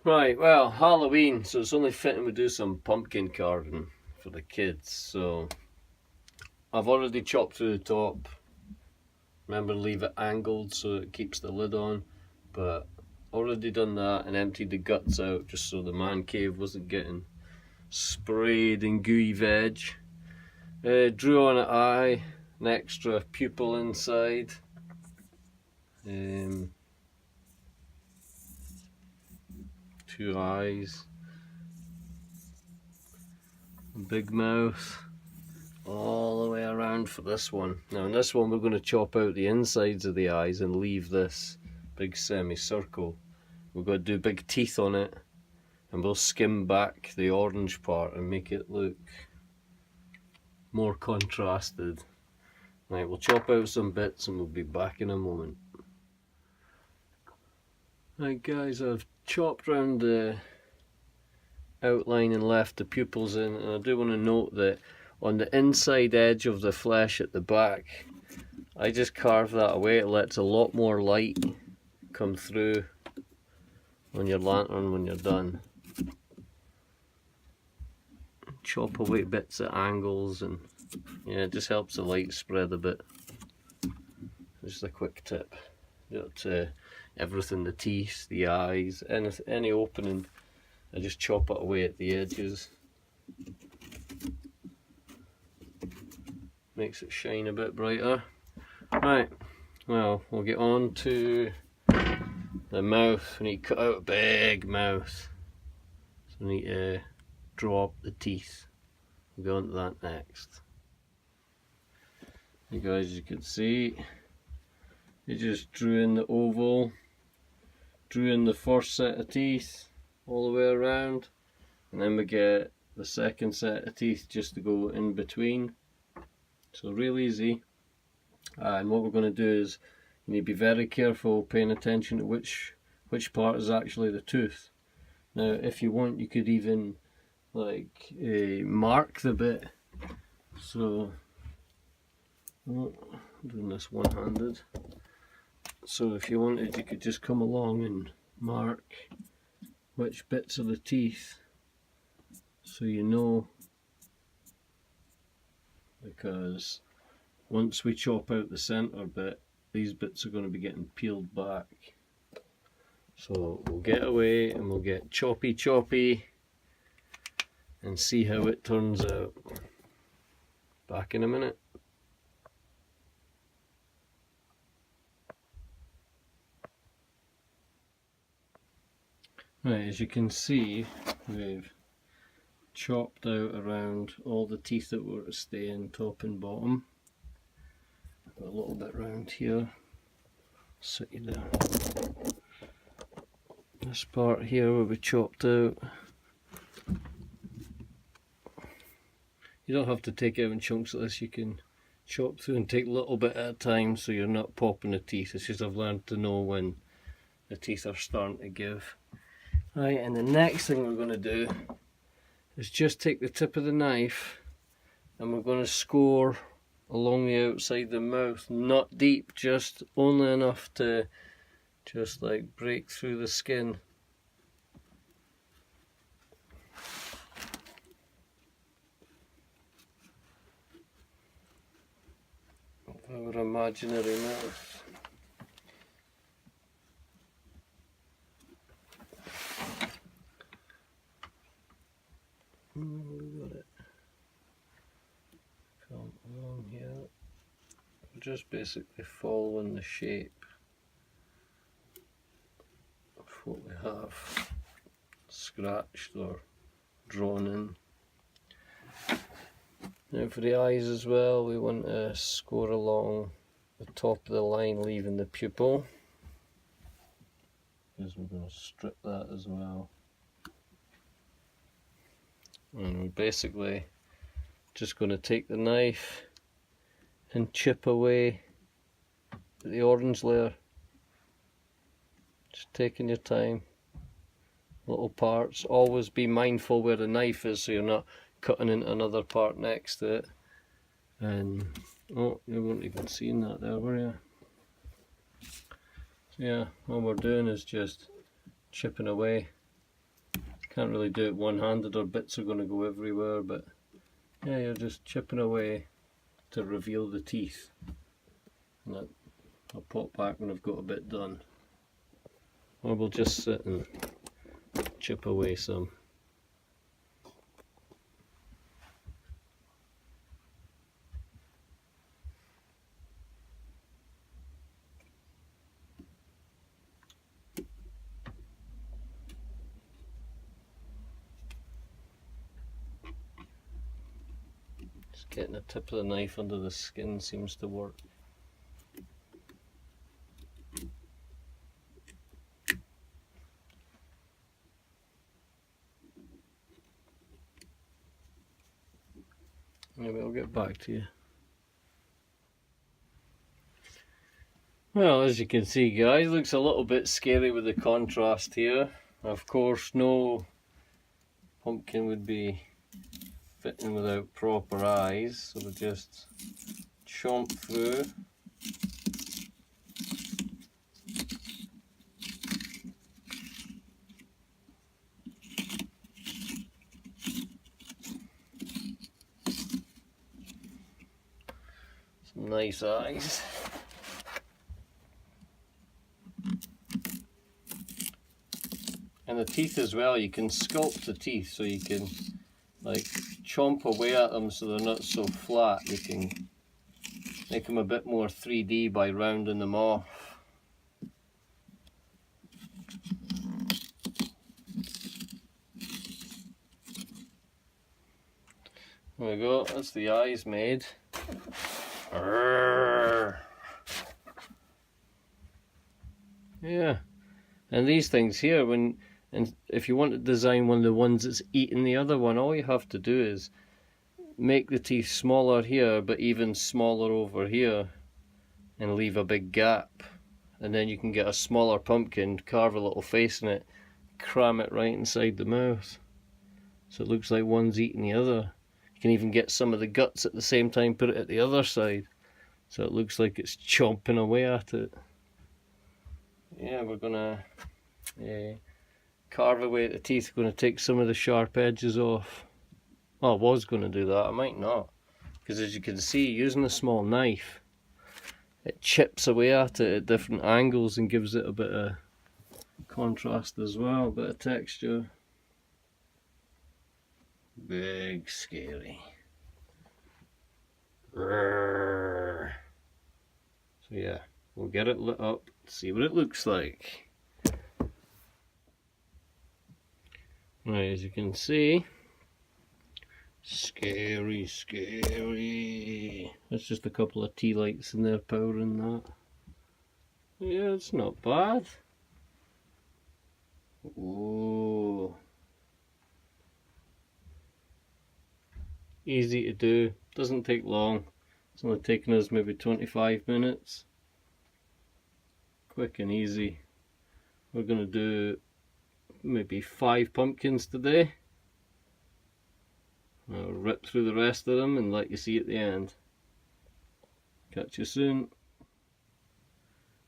Right, well, Halloween, so it's only fitting we do some pumpkin carving for the kids. So I've already chopped through the top. Remember, leave it angled so it keeps the lid on. But already done that and emptied the guts out just so the man cave wasn't getting sprayed in gooey veg. Drew on an eye, an extra pupil inside. Two eyes, a big mouth, all the way around for this one. Now in this one we're going to chop out the insides of the eyes and leave this big semicircle. We're going to do big teeth on it and we'll skim back the orange part and make it look more contrasted. Right, we'll chop out some bits and we'll be back in a moment. Right guys, I've chopped round the outline and left the pupils in, and I do want to note that on the inside edge of the flesh at the back, I just carve that away. It lets a lot more light come through on your lantern when you're done. Chop away bits at angles, and yeah, it just helps the light spread a bit. Just a quick tip. Got everything, the teeth, the eyes, any opening, I just chop it away at the edges. Makes it shine a bit brighter. Right, well, we'll get on to the mouth. We need to cut out a big mouth. So we need to draw up the teeth. We'll go on to that next. You guys, as you can see, you just drew in the oval, drew in the first set of teeth all the way around, and then we get the second set of teeth just to go in between. So real easy. And what we're going to do is you need to be very careful paying attention to which part is actually the tooth. Now if you want, you could even like mark the bit. So I'm doing this one-handed. So if you wanted, you could just come along and mark which bits of the teeth, so you know, because once we chop out the centre bit, these bits are going to be getting peeled back. So we'll get away and we'll get choppy and see how it turns out. Back in a minute. Right, as you can see, we've chopped out around all the teeth that were to stay in, top and bottom. Got a little bit around here. Sit you there. This part here where we chopped out. You don't have to take out in chunks like this. You can chop through and take a little bit at a time, so you're not popping the teeth. It's just I've learned to know when the teeth are starting to give. Right, and the next thing we're going to do is just take the tip of the knife and we're going to score along the outside of the mouth, not deep, just only enough to just like break through the skin. Of our imaginary mouth. We got it. Come along here. We're just basically following the shape of what we have scratched or drawn in. Now for the eyes as well, we want to score along the top of the line, leaving the pupil, because we're going to strip that as well. And we're basically just going to take the knife and chip away at the orange layer. Just taking your time. Little parts. Always be mindful where the knife is so you're not cutting into another part next to it. And oh, you weren't even seeing that there, were you? So yeah, all we're doing is just chipping away Can't really do it one-handed or bits are going to go everywhere, but yeah, you're just chipping away to reveal the teeth. And I'll pop back when I've got a bit done. Or we'll just sit and chip away some. Just getting the tip of the knife under the skin seems to work. Maybe I'll get back to you. Well, as you can see, guys, looks a little bit scary with the contrast here. Of course, no pumpkin would be fitting without proper eyes, so we'll just chomp through. Some nice eyes. And the teeth as well, you can sculpt the teeth so you can like chomp away at them so they're not so flat. You can make them a bit more 3D by rounding them off. There we go, that's the eyes made. Arrgh. Yeah, and these things here, if you want to design one of the ones that's eating the other one, all you have to do is make the teeth smaller here but even smaller over here and leave a big gap, and then you can get a smaller pumpkin, carve a little face in it, cram it right inside the mouth so it looks like one's eating the other. You can even get some of the guts at the same time, put it at the other side so it looks like it's chomping away at it. Yeah, we're gonna carve away at the teeth. We're gonna take some of the sharp edges off. Well, I was gonna do that, I might not, because as you can see, using a small knife, it chips away at it at different angles and gives it a bit of contrast as well, a bit of texture. Big scary. Rrrr. So yeah, we'll get it lit up, see what it looks like. Right, as you can see, scary, scary. That's just a couple of tea lights in there powering that. Yeah, it's not bad. Ooh. Easy to do, doesn't take long. It's only taken us maybe 25 minutes. Quick and easy. We're going to do maybe 5 pumpkins today. I'll rip through the rest of them and let you see at the end. Catch you soon.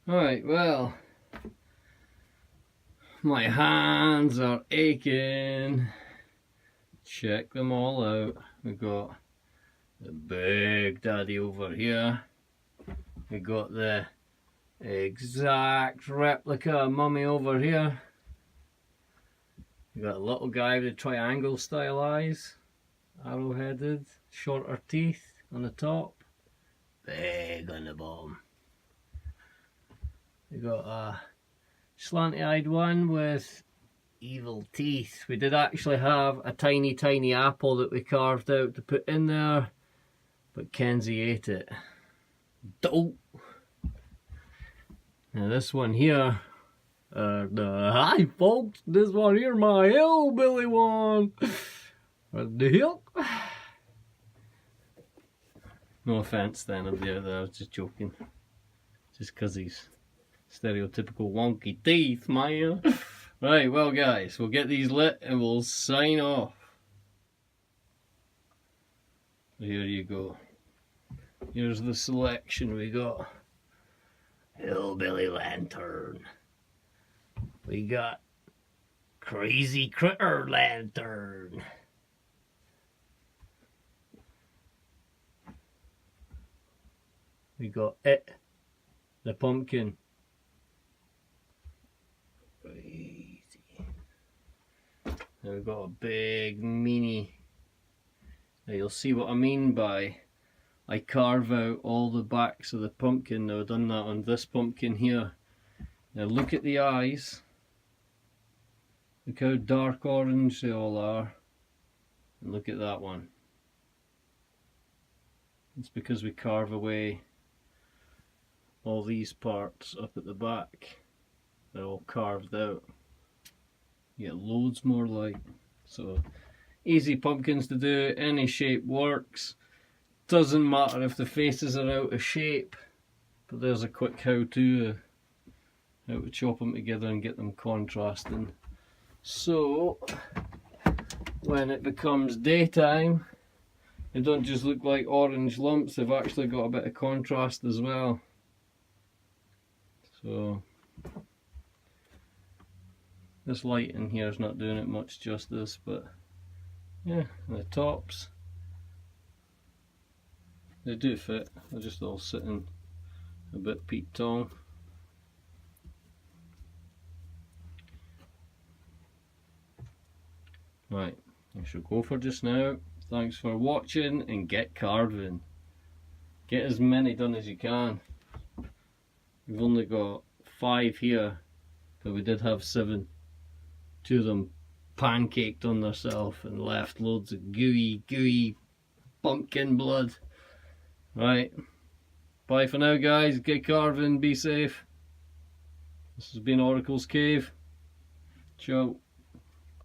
Alright, well, my hands are aching. Check them all out. We've got the big daddy over here. We got the exact replica of mummy over here. We got a little guy with a triangle style eyes, arrow-headed, shorter teeth on the top, big on the bottom. We got a slanty-eyed one with evil teeth. We did actually have a tiny apple that we carved out to put in there, but Kenzie ate it. Dope. Now this one here, hi folks, this one here, my hillbilly one. What the hell? No offense then, up there, I was just joking. Just because he's stereotypical wonky teeth, man. Right, well guys, we'll get these lit and we'll sign off. Here you go. Here's the selection we got. Hillbilly lantern. We got crazy critter lantern. We got it, the pumpkin. Crazy. Now we've got a big meanie. Now you'll see what I mean by I carve out all the backs of the pumpkin. Now I've done that on this pumpkin here. Now look at the eyes. Look how dark orange they all are. And look at that one. It's because we carve away all these parts up at the back. They're all carved out. You get loads more light. So easy pumpkins to do, any shape works. Doesn't matter if the faces are out of shape, but there's a quick how-to how to chop them together and get them contrasting. So when it becomes daytime, they don't just look like orange lumps, they've actually got a bit of contrast as well. So this light in here is not doing it much justice, but yeah, the tops, they do fit. They're just all sitting a bit peaked on. Right, I shall go for just now. Thanks for watching and get carving. Get as many done as you can. We've only got 5 here, but we did have 7. 2 of them pancaked on themselves and left loads of gooey pumpkin blood. Right, bye for now guys, get carving, be safe. This has been Oracle's Cave. Ciao.